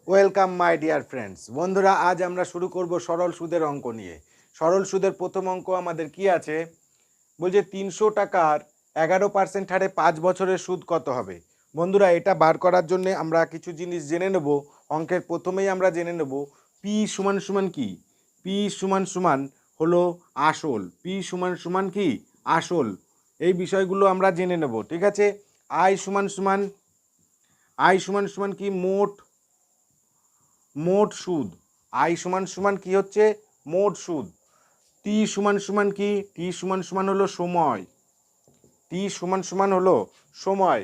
Welcome my dear friends. বন্ধুরা, আজ আমরা শুরু করব সরল সুদের অঙ্ক নিয়ে। সরল সুদের প্রথম অঙ্ক আমাদের কি আছে? বলছে 300 টাকার 11% হারে 5 বছরের সুদ কত হবে? বন্ধুরা, এটা বার করার জন্য আমরা কিছু জিনিস জেনে নেব। অঙ্কের প্রথমেই আমরা জেনে নেব পি সমান সমান কি। পি সমান সমান হলো আসল। পি সমান সমান কি? আসল। এই বিষয়গুলো আমরা জেনে নেব, ঠিক আছে? আই সমান সমান কি? মোট সুদ। আই সমান সমান কি হচ্ছে? মোট সুদ। টি সমান সমান কি? টি সমান সমান হলো সময়। টি সমান সমান হলো সময়।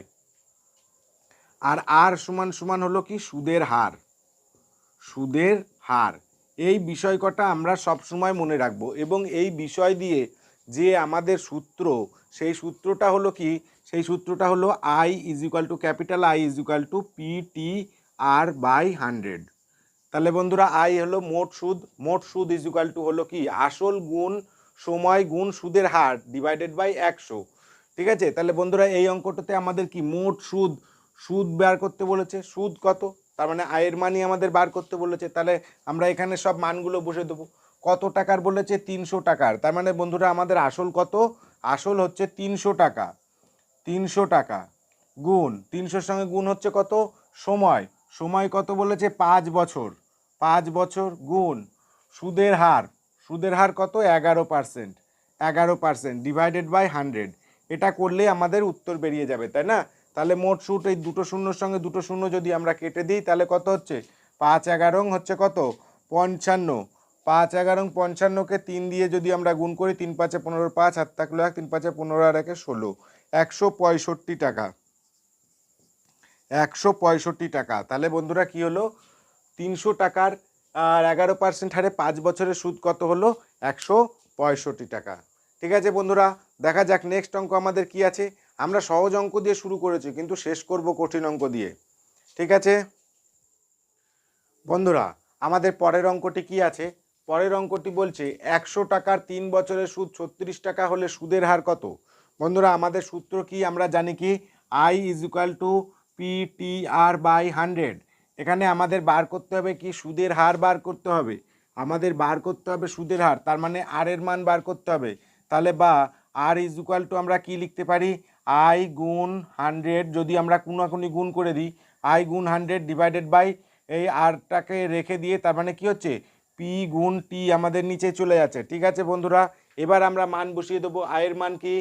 আর আর সমান সমান হলো কি? সুদের হার। সুদের হার। এই বিষয় কটা আমরা সব সময় মনে রাখবো, এবং এই বিষয় দিয়ে যে আমাদের সূত্র, সেই সূত্রটা হলো কি? সেই সূত্রটা হলো I is equal to capital I is equal to P T R by 100। তাহলে বন্ধুরা, আই হলো মোট সুদ। মোট সুদ ইজ ইকুয়াল টু হলো কি? আসল গুণ সময় গুণ সুদের হার ডিভাইডেড বাই 100। ঠিক আছে? তাহলে বন্ধুরা, এই অঙ্কটাতে আমাদের কি মোট সুদ সুদ বার করতে বলেছে। সুদ কত? তার মানে আয়ের মানই আমাদের বার করতে বলেছে। তাহলে আমরা এখানে সব মানগুলো বসে দেবো। কত টাকার বলেছে? 300 টাকার। তার মানে বন্ধুরা, আমাদের আসল কত? আসল হচ্ছে 300 টাকা। 300 টাকা গুণ 300-র সঙ্গে গুণ হচ্ছে কত? সময়। সময় কত বলেছে? 5 বছর। 5 বছর গুণ সুদের হার। সুদের হার কত? 11%। 11% ডিভাইডেড বাই 100। এটা করলে আমাদের উত্তর বেরিয়ে যাবে, তাই না? তাহলে মোট সুদ, এই দুটো শূন্যর সঙ্গে দুটো শূন্য যদি আমরা কেটে দিই, তাহলে কত হচ্ছে? 5 11 হচ্ছে কত? 55। 5 11 55কে 3 দিয়ে যদি আমরা গুণ করি, 3 5 15, 5 হাত থাকলো 1, 3 5 15 আর 1 16, 165 টাকা। 165 টাকা। তাহলে বন্ধুরা কি হলো? 300 টাকার আর 11% হারে 5 বছরের সুদ কত হলো? 165 টাকা। ঠিক আছে বন্ধুরা, দেখা যাক নেক্সট অঙ্ক আমাদের কি আছে। আমরা সহজ অঙ্ক দিয়ে শুরু করেছি, কিন্তু শেষ করব কঠিন অঙ্ক দিয়ে। ঠিক আছে বন্ধুরা, আমাদের পরের অঙ্কটি কি আছে? পরের অঙ্কটি বলছে 100 টাকার 3 বছরের সুদ 36 টাকা হলে সুদের হার কত? বন্ধুরা, আমাদের সূত্র কি? আমরা জানি কি? I is equal to P T R by 100। এখানে আমাদের বার করতে হবে কি? সুদের হার বার করতে হবে। আমাদের বার করতে হবে সুদের হার, তার মানে আর এর মান বার করতে হবে। তাহলে বা আর ইজ ইকুয়াল টু আমরা কি লিখতে পারি? আই গুণ 100, যদি আমরা কোনাকুনি গুণ করে দিই, আই গুণ 100 ডিভাইডেড বাই এই আরটাকে রেখে দিয়ে, তার মানে কি হচ্ছে? পি গুণ টি আমাদের নিচে চলে যাচ্ছে। ঠিক আছে বন্ধুরা, এবার আমরা মান বসিয়ে দেবো। আয়ের মান কি?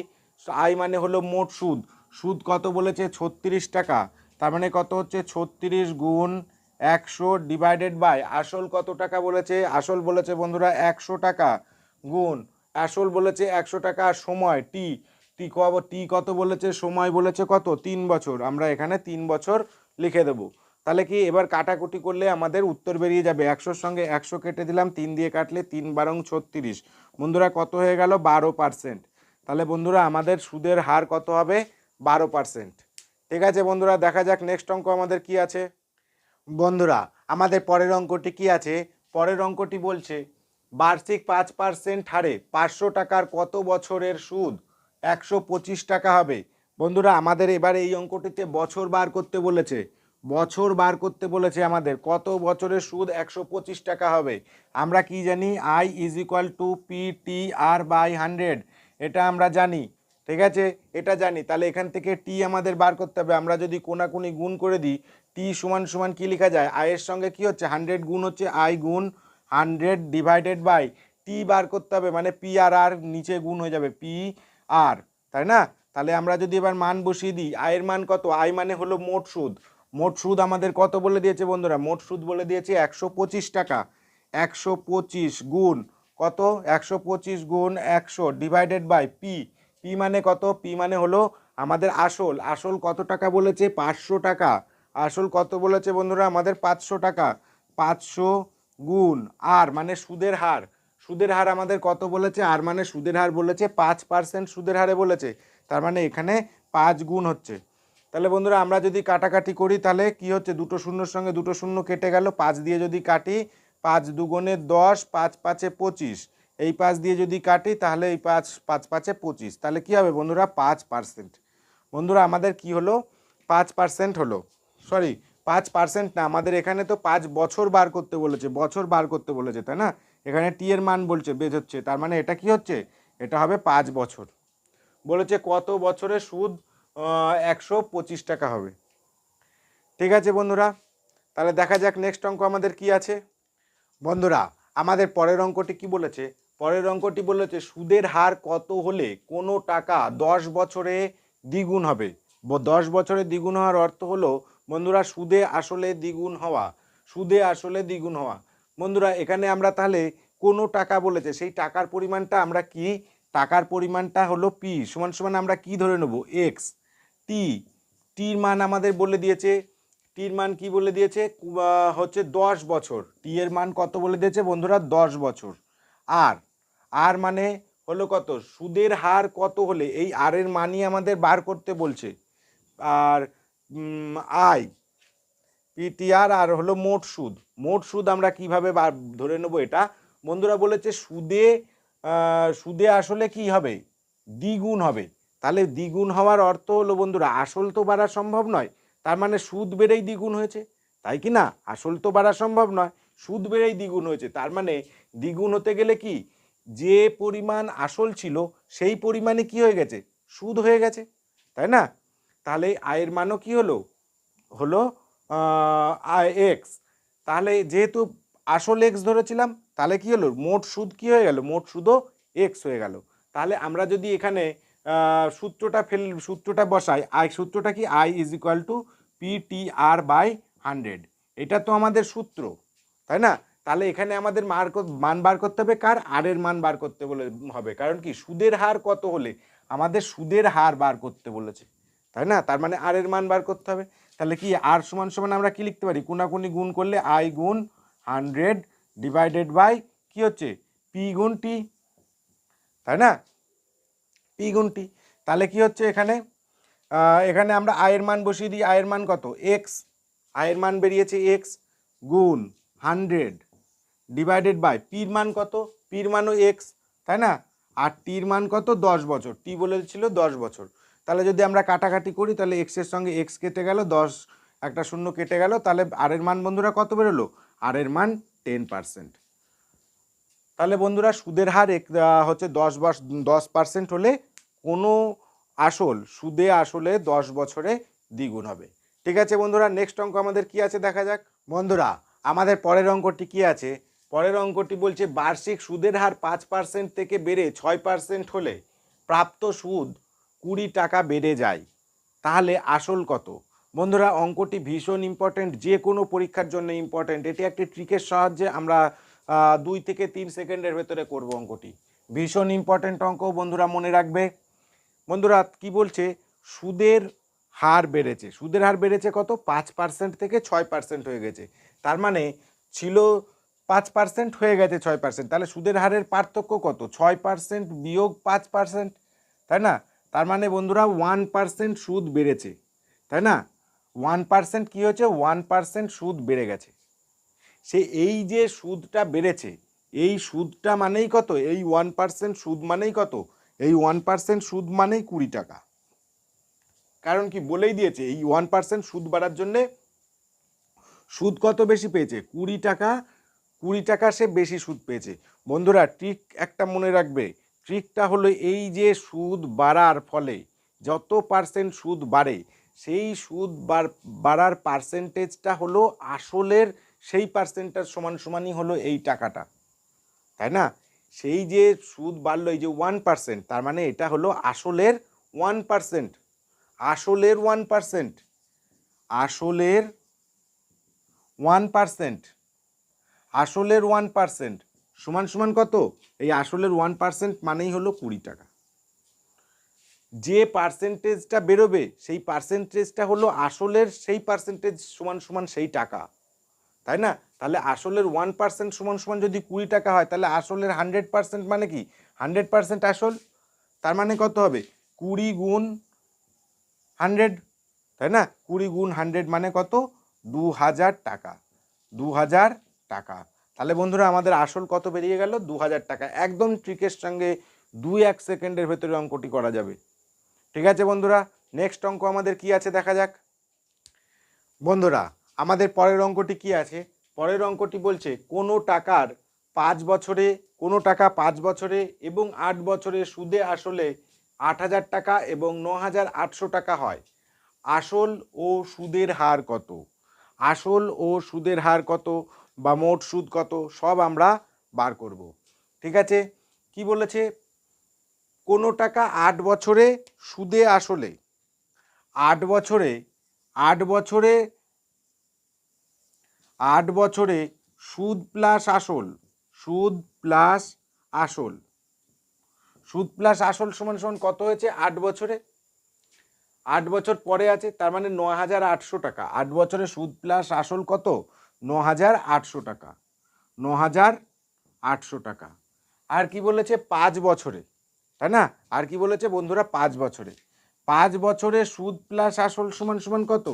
আয় মানে হলো মোট সুদ। সুদ কত বলেছে? 36 টাকা। তার মানে কত হচ্ছে? 36 গুণ 100 ডিভাইডেড বাই আসল কত টাকা বলেছে? আসল বলেছে বন্ধুরা 100 টাকা গুণ আসল বলেছে 100 টাকা। আর সময় টি, টি কত বলেছে? সময় বলেছে কত? 3 বছর। আমরা এখানে 3 বছর লিখে দেবো। তাহলে কি এবার কাটাকুটি করলে আমাদের উত্তর বেরিয়ে যাবে। 100-র সঙ্গে 100 কেটে দিলাম, 3 দিয়ে কাটলে 3 বারং 36। বন্ধুরা, কত হয়ে গেল? 12%। তাহলে বন্ধুরা, আমাদের সুদের হার কত হবে? 12%। ঠিক আছে বন্ধুরা, দেখা যাক নেক্সট অঙ্ক আমাদের কি আছে। বন্ধুরা, আমাদের পরের অঙ্কটি কি আছে? পরের অঙ্কটি বলছে বার্ষিক 5% হারে 500 টাকার কত বছরের সুদ 125 টাকা হবে? বন্ধুরা, আমাদের এবার এই অঙ্কটিতে বছর বার করতে বলেছে। বছর বার করতে বলেছে আমাদের। কত বছরের সুদ 125 টাকা হবে? আমরা কি জানি? I is equal to P T R by 100। এটা আমরা জানি। ঠিক আছে, এটা জানি। তাহলে এখান থেকে টি আমাদের বার করতে হবে। আমরা যদি কোনাকুনি গুণ করে দিই, টি সমান সমান কি লেখা যায়? আয়ের সঙ্গে কি হচ্ছে? 100 গুণ হচ্ছে আই গুণ 100 ডিভাইডেড বাই টি বার করতে হবে, মানে পি আর আর নিচে গুণ হয়ে যাবে পি আর, তাই না? তাহলে আমরা যদি এবার মান বসিয়ে দিই, আয়ের মান কত? আই মানে হলো মোট সুদ। মোট সুদ আমাদের কত বলে দিয়েছে বন্ধুরা? মোট সুদ বলে দিয়েছে 125 টাকা। 125 গুণ কত? 125 গুণ 100 ডিভাইডেড বাই পি। পি মানে কত? পি মানে হলো আমাদের আসল। আসল কত টাকা বলেছে? 500 টাকা। আসল কত বলেছে বন্ধুরা? আমাদের 500 টাকা। 500 গুণ আর মানে সুদের হার। সুদের হার আমাদের কত বলেছে? আর মানে সুদের হার বলেছে 5% সুদের হারে বলেছে। তার মানে এখানে 5 গুণ হচ্ছে। তাহলে বন্ধুরা, আমরা যদি কাটাকাটি করি, তাহলে কি হচ্ছে? দুটো শূন্যর সঙ্গে দুটো শূন্য কেটে গেল। 5 দিয়ে যদি কাটি, 5 দুগুণে 10, 5 5-এ 25। এই 5 দিয়ে যদি কাটি, তাহলে এই 5 5 5-এ 25। তাহলে কি হবে বন্ধুরা? 5%। বন্ধুরা, আমাদের কি হলো? 5% হলো। সরি, 5% না, আমাদের এখানে তো 5 বছর বার করতে বলেছে, বছর বার করতে বলেছে, তাই না? এখানে টি এর মান বলছে বের হচ্ছে, তার মানে এটা কি হচ্ছে, এটা হবে 5 বছর। বলেছে কত বছরে সুদ 125 টাকা হবে। ঠিক আছে বন্ধুরা, তাহলে দেখা যাক নেক্সট অঙ্ক আমাদের কি আছে। বন্ধুরা আমাদের পরের অঙ্কটি কি বলেছে, পরের অঙ্কটি বলেছে সুদের হার কত হলে কোনো টাকা 10 বছরে দ্বিগুণ হবে। 10 বছরে দ্বিগুণ হওয়ার অর্থ হলো বন্ধুরা সুদে আসলে দ্বিগুণ হওয়া, সুদে আসলে দ্বিগুণ হওয়া। বন্ধুরা এখানে আমরা তাহলে কোনো টাকা বলেছে, সেই টাকার পরিমাণটা আমরা কি, টাকার পরিমাণটা হলো পি সমান সমান আমরা কি ধরে নেব, এক্স। টি, টির মান আমাদের বলে দিয়েছে, টির মান কি বলে দিয়েছে, হচ্ছে 10 বছর। টি এর মান কত বলে দিয়েছে বন্ধুরা, 10 বছর। আর আর মানে হলো কত, সুদের হার কত হলে, এই আর এর মানই আমাদের বার করতে বলছে। আর আই পিটিআর আর হলো মোট সুদ, মোট সুদ আমরা কিভাবে ধরে নেব এটা। বন্ধুরা বলেছে সুদে সুদে আসলে কি হবে, দ্বিগুণ হবে। তাহলে দ্বিগুণ হওয়ার অর্থ হলো বন্ধুরা আসল তো বাড়া সম্ভব নয়, তার মানে সুদ বেড়েই দ্বিগুণ হয়েছে, তাই কি না? আসল তো বাড়া সম্ভব নয়, সুদ বেড়েই দ্বিগুণ হয়েছে, তার মানে দ্বিগুণ হতে গেলে কি, যে পরিমাণ আসল ছিল সেই পরিমাণে কি হয়ে গেছে, সুদ হয়ে গেছে, তাই না? তাহলে আয়ের মানও কি হলো, হলো এক্স। তাহলে যেহেতু আসল এক্স ধরেছিলাম, তাহলে কি হলো, মোট সুদ কি হয়ে গেল, মোট সুদও এক্স হয়ে গেল। তাহলে আমরা যদি এখানে সূত্রটা বসাই, আই সূত্রটা কি, I is equal to PTR by 100, এটা তো আমাদের সূত্র, তাই না? তাহলে এখানে আমাদের মান বার করতে হবে কার, আর এর মান বার করতে বলে হবে, কারণ কি সুদের হার কত হলে, আমাদের সুদের হার বার করতে বলেছে, তাই না? তার মানে আর এর মান বার করতে হবে। তাহলে কি আর সমান সমান আমরা কি লিখতে পারি, কোনাকুনি গুণ করলে আই গুণ 100 ডিভাইডেড বাই কি হচ্ছে, পি গুণ টি, তাই না? পি গুণ টি। তাহলে কি হচ্ছে এখানে, এখানে আমরা আয়ের মান বসিয়ে দিই, আয়ের মান কত, এক্স, আয়ের মান বেরিয়েছে এক্স গুণ 100 ডিভাইডেড বাই পির মান কত, পির মানও এক্স, তাই না? আর টির মান কত, 10 বছর, টি বলেছিল 10 বছর। তাহলে যদি আমরা কাটাকাটি করি তাহলে এক্সের সঙ্গে এক্স কেটে গেল, 10 একটা শূন্য কেটে গেল, তাহলে আর এর মান বন্ধুরা কত বেরোলো, আর এর মান 10%। তাহলে বন্ধুরা সুদের হার হচ্ছে 10% হলে কোনো আসল সুদে আসলে 10 বছরে দ্বিগুণ হবে। ঠিক আছে বন্ধুরা, নেক্সট অঙ্ক আমাদের কি আছে দেখা যাক। বন্ধুরা আমাদের পরের অঙ্কটি কি আছে, পরের অঙ্কটি বলছে বার্ষিক সুদের হার 5% থেকে বেড়ে 6% হলে প্রাপ্ত সুদ 20 টাকা বেড়ে যায়, তাহলে আসল কত? বন্ধুরা অঙ্কটি ভীষণ ইম্পর্টেন্ট, যে কোনো পরীক্ষার জন্য ইম্পর্টেন্ট। এটি একটি ট্রিকের সাহায্যে আমরা 2 থেকে 3 সেকেন্ডের ভেতরে করব অঙ্কটি, ভীষণ ইম্পর্টেন্ট অঙ্ক বন্ধুরা, মনে রাখবে। বন্ধুরা কি বলছে, সুদের হার বেড়েছে, সুদের হার বেড়েছে কত, 5% থেকে 6% হয়ে গেছে, তার মানে ছিল 5% হয়ে গেছে 6%, তাহলে সুদের হারের পার্থক্য কত, 6% বিয়োগ 5%, তাই না? তার মানে বন্ধুরা 1% সুদ বেড়েছে, তাই না? 1% কি হচ্ছে, 1% সুদ বেড়ে গেছে। সে এই যে সুদটা বেড়েছে, এই সুদটা মানেই কত, এই 1% সুদ মানেই কত, এই 1% সুদ মানেই 20 টাকা। কারণ কি বলেই দিয়েছে, এই 1% সুদ বাড়ার জন্যে সুদ কত বেশি পেয়েছে, 20 টাকা, 20 টাকা সে বেশি সুদ পেয়েছে। বন্ধুরা ট্রিক একটা মনে রাখবে, ট্রিকটা হলো এই যে সুদ বাড়ার ফলে যত পার্সেন্ট সুদ বাড়ে, সেই সুদ বাড়ার পার্সেন্টেজটা হলো আসলের সেই পার্সেন্টেজ সমান সমানই হলো এই টাকাটা, তাই না? সেই যে সুদ বাড়লো এই যে 1%, তার মানে এটা হলো আসলের 1%, আসলের 1%, আসলের 1%, আসলের 1% সমান সমান কত, এই আসলের 1% মানেই হলো 20 টাকা। যে পার্সেন্টেজটা বেরোবে সেই পার্সেন্টেজটা হলো আসলের সেই পার্সেন্টেজ সমান সমান সেই টাকা, তাই না? তাহলে আসলের 1% সমান সমান যদি 20 টাকা হয়, তাহলে আসলের 100% মানে কি, 100% আসল, তার মানে কত হবে, 20 গুণ 100, তাই না? 20 গুণ 100 মানে কত, 2000 টাকা, 2000 টাকা। তাহলে বন্ধুরা আমাদের আসল কত বেরিয়ে গেল, 2000 টাকা। একদম ট্রিকের সঙ্গে 2-1 সেকেন্ডের ভেতরে অঙ্কটি করা যাবে। ঠিক আছে বন্ধুরা, নেক্সট অঙ্ক আমাদের কি আছে দেখা যাক। বন্ধুরা আমাদের পরের অঙ্কটি কি আছে? পরের অঙ্কটি বলছে কোনো টাকার 5 বছরে, কোনো টাকা 5 বছরে এবং 8 বছরে সুদে আসলে 8,000 টাকা এবং 9,800 টাকা হয়। আসল ও সুদের হার কত? আসল ও সুদের হার কত বা মোট সুদ কত সব আমরা বার করব। ঠিক আছে, কি বলেছে? কোনো টাকা 8 বছরে সুদে আসলে 8 বছরে 8 বছরে 8 বছরে সুদ প্লাস আসল, সুদ প্লাস আসল, সুদ প্লাস আসল সমান সমান কত হয়েছে? 8 বছরে, 8 বছর পরে আছে, তার মানে 9,800 টাকা। 8 বছরে সুদ প্লাস আসল কত? 9,800 টাকা, 9,800 টাকা। আর কি বলেছে? 5 বছরে, তাই না? আর কি বলেছে বন্ধুরা? 5 বছরে, 5 বছরে সুদ প্লাস আসল সমান সমান কত?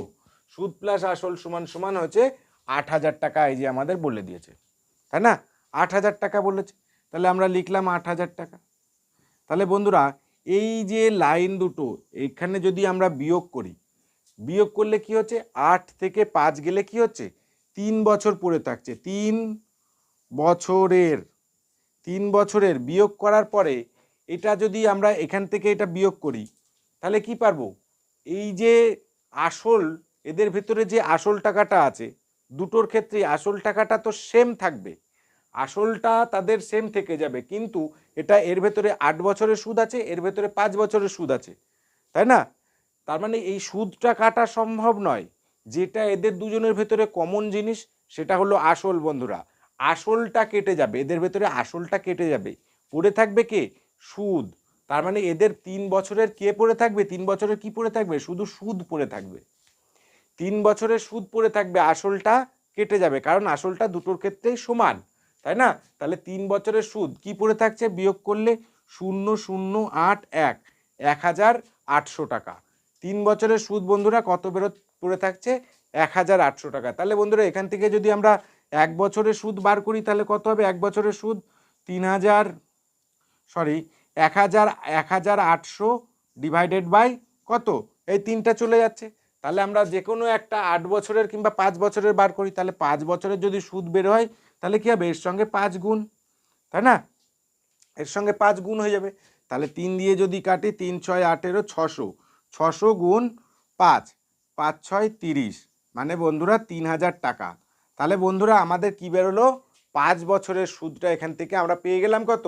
সুদ প্লাস আসল সমান সমান হচ্ছে 8,000 টাকা। এই যে আমাদের বলে দিয়েছে, তাই না? 8,000 টাকা বলেছে, তাহলে আমরা লিখলাম 8,000 টাকা। তাহলে বন্ধুরা এই যে লাইন দুটো এখানে যদি আমরা বিয়োগ করি, বিয়োগ করলে কি হচ্ছে? 8 থেকে 5 গেলে কি হচ্ছে? 3 বছর পড়ে থাকছে। 3 বছরের, 3 বছরের বিয়োগ করার পরে এটা যদি আমরা এখান থেকে এটা বিয়োগ করি তাহলে কি পারবো? এই যে আসল, এদের ভিতরে যে আসল টাকাটা আছে দুটোর ক্ষেত্রে আসল টাকাটা তো সেম থাকবে, আসলটা তাদের সেম থেকে যাবে, কিন্তু এটা এর ভেতরে 8 বছরের সুদ আছে, এর ভেতরে 5 বছরের সুদ আছে, তাই না? তার মানে এই সুদটা কাটা সম্ভব নয়। যেটা এদের দুজনের ভেতরে কমন জিনিস সেটা হলো আসল বন্ধুরা। আসলটা কেটে যাবে, এদের ভেতরে আসলটা কেটে যাবে, পড়ে থাকবে কে? সুদ। তার মানে এদের 3 বছরের কে পড়ে থাকবে? 3 বছরের কি পড়ে থাকবে? শুধু সুদ পড়ে থাকবে। 3 বছরের সুদ পড়ে থাকবে, আসলটা কেটে যাবে, কারণ আসলটা দুটোর ক্ষেত্রেই সমান, তাই না? তাহলে 3 বছরের সুদ কি পড়ে থাকছে? বিয়োগ করলে 0,081, 1,800 টাকা। 3 বছরের সুদ বন্ধুরা কত পড়ে থাকছে? 1,800 টাকা। তাহলে বন্ধুরা এখান থেকে যদি আমরা 1 বছরের সুদ বার করি তাহলে কত হবে? 1 বছরের সুদ 3,000, সরি 1,800 ডিভাইডেড বাই কত? এই 3টা চলে যাচ্ছে। তাহলে আমরা যে কোনো একটা 8 বছরের কিংবা 5 বছরের বার করি, তাহলে 5 বছরের যদি সুদ বের হয় তাহলে কি হবে? এর সঙ্গে 5 গুণ, তাই না? এর সঙ্গে 5 গুণ হয়ে যাবে। তাহলে 3 দিয়ে যদি কাটি, 3 6 18, 600, 600 গুণ 5, 5 6 30, মানে বন্ধুরা 3,000 টাকা। তাহলে বন্ধুরা আমাদের কি বেরোলো? 5 বছরের সুদটা এখান থেকে আমরা পেয়ে গেলাম কত?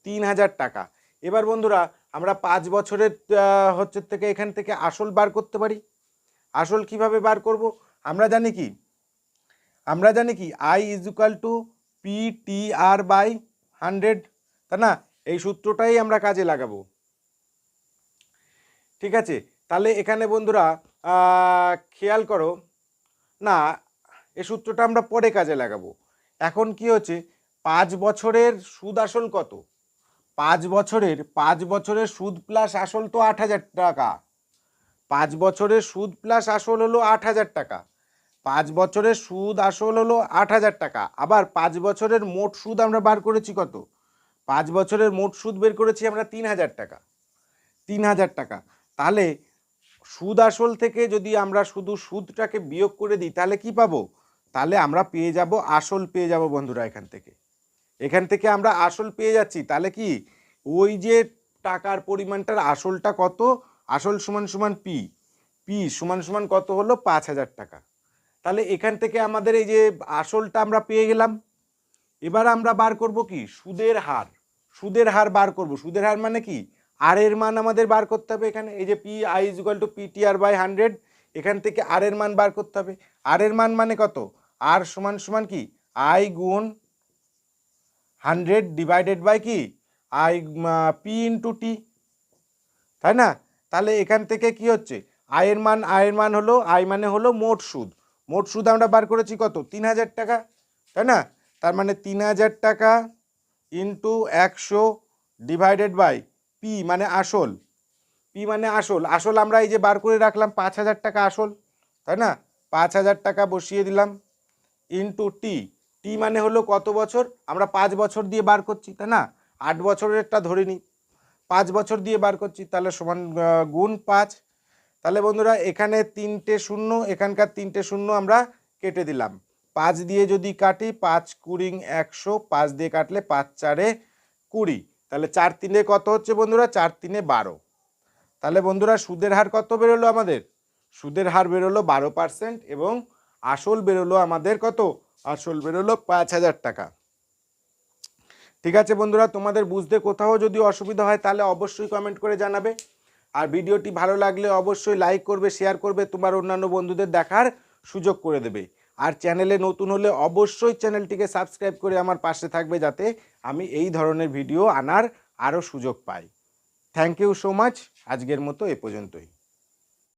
3,000 টাকা। এবার বন্ধুরা আমরা 5 বছরের হচ্ছে থেকে এখান থেকে আসল বার করতে পারি। আসল কিভাবে বার করব? আমরা জানি কি? আমরা জানি কি? I is equal two PTR/100, তাই না? এই সূত্রটাই আমরা কাজে লাগাবো। ঠিক আছে, তাহলে এখানে বন্ধুরা খেয়াল করো, না এই সূত্রটা আমরা পরে কাজে লাগাবো। এখন কি হচ্ছে? 5 বছরের সুদ আসল কত? 5 বছরের সুদ প্লাস আসল তো 8,000 টাকা। 5 বছরের সুদ প্লাস আসল হলো 8,000 টাকা। 5 বছরের সুদ আসল হলো 8,000 টাকা। আবার 5 বছরের মোট সুদ আমরা বার করেছি কত? 5 বছরের মোট সুদ বের করেছি আমরা 3,000 টাকা, 3,000 টাকা। তাহলে সুদ আসল থেকে যদি আমরা শুধু সুদটাকে বিয়োগ করে দিই তাহলে কি পাবো? তাহলে আমরা পেয়ে যাব আসল, পেয়ে যাব বন্ধুরা। এখান থেকে আমরা আসল পেয়ে যাচ্ছি। তাহলে কি ওই যে টাকার পরিমাণটার আসলটা কত? আসল সমান সমান পি, পি সমান সমান কত হলো? 5,000 টাকা। তাহলে এখান থেকে আমাদের এই যে আসলটা আমরা পেয়ে গেলাম। এবার আমরা বার করব কি? সুদের হার। সুদের হার বার করব। সুদের হার মানে কি? আর এর মান আমাদের বার করতে হবে। এখানে এই যে PI is equal two PTR/100, এখান থেকে আর এর মান বার করতে হবে। আর এর মান মানে কত? আর সমান সমান কি? I গুণ 100 ডিভাইডেড বাই কি? I P ইন্টু টি, তাই না? তাহলে এখান থেকে কি হচ্ছে? আয়ের মান হলো, আয় মানে হলো মোট সুদ। মোট সুদ আমরা বার করেছি কত? 3,000 টাকা, তাই না? তার মানে 3,000 টাকা ইন্টু 100 ডিভাইডেড বাই পি মানে আসল, পি মানে আসল। আসল আমরা এই যে বার করে রাখলাম 5,000 টাকা আসল, তাই না? 5,000 টাকা বসিয়ে দিলাম ইন্টু টি, টি মানে হলো কত বছর? আমরা 5 বছর দিয়ে বার করছি, তাই না? 8 বছরেরটা ধরে নিই, 5 বছর দিয়ে বার করছি, তাহলে সমান গুণ 5। তাহলে বন্ধুরা এখানে 3টে শূন্য, এখানকার 3টে শূন্য আমরা কেটে দিলাম। 5 দিয়ে যদি কাটি 5 কুড়িং 100, 5 দিয়ে কাটলে 5 4 20, তাহলে 4 3 কত হচ্ছে বন্ধুরা? 4 3 12। তাহলে বন্ধুরা সুদের হার কত বেরোলো আমাদের? সুদের হার বেরোলো 12% এবং আসল বেরোলো আমাদের কত? আসল বেরোলো 5,000 টাকা। ঠিক আছে বন্ধুরা, তোমাদের বুঝতে কোথাও যদি অসুবিধা হয় তাহলে অবশ্যই কমেন্ট করে জানাবে। আর ভিডিওটি ভালো লাগলে অবশ্যই লাইক করবে, শেয়ার করবে, তোমার অন্যান্য বন্ধুদের দেখার সুযোগ করে দেবে। আর চ্যানেলে নতুন হলে অবশ্যই চ্যানেলটিকে সাবস্ক্রাইব করে আমার পাশে থাকবে, যাতে আমি এই ধরনের ভিডিও আনার আরও সুযোগ পাই। Thank you so much. আজকের মতো এ পর্যন্তই।